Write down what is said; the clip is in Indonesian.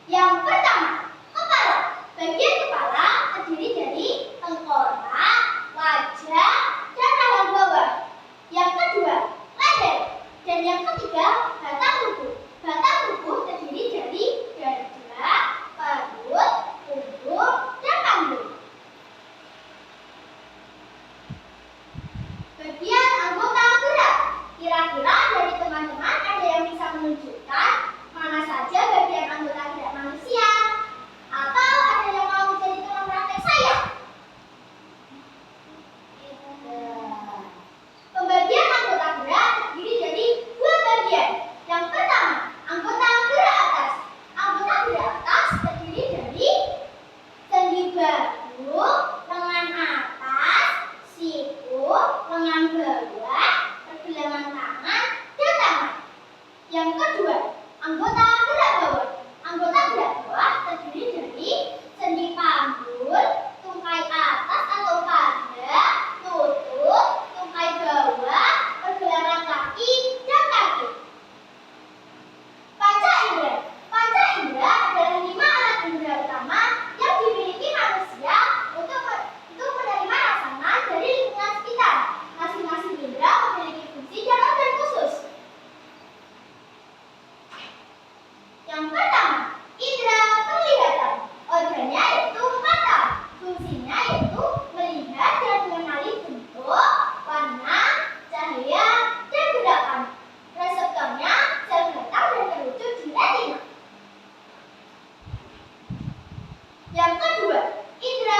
Yang pertama, kepala. Bagian kepala terdiri dari tengkorak, wajah, dan rahang bawah. Yang kedua, leher. Dan yang ketiga, batang tubuh. Batang tubuh terdiri dari dada, perut, punggung, dan lambung. Bagian anggota gerak. Kira-kira dari teman-teman ada yang bisa menunjukkan mana saja bagian anggota gerak manusia? Atau ada yang mau jadi teman praktek saya? Pembagian anggota gerak terdiri dari dua bagian. Yang pertama, anggota gerak atas. Anggota gerak atas terdiri dari sendi bahu, lengan atas, siku, lengan bawah, pergelangan tangan, dan tangan. Yang kedua, anggota gerak bawah. Anggota gerak bawah terdiri dari sendi panggul, tungkai atas atau pada, lutut, tungkai bawah, pergelangan kaki, dan kaki. Panca indera. Panca indera adalah 5 alat indera utama yang dimiliki manusia untuk menerima rangsangan dari lingkungan sekitar. Masing-masing indera memiliki fungsi dan organ khusus. Yang pertama, indera penglihatan. Organnya yaitu mata. Fungsinya yaitu melihat dan mengenali bentuk, warna, cahaya, dan gerakan. Reseptornya sel batang dan terwujud di retina. Yang kedua, indera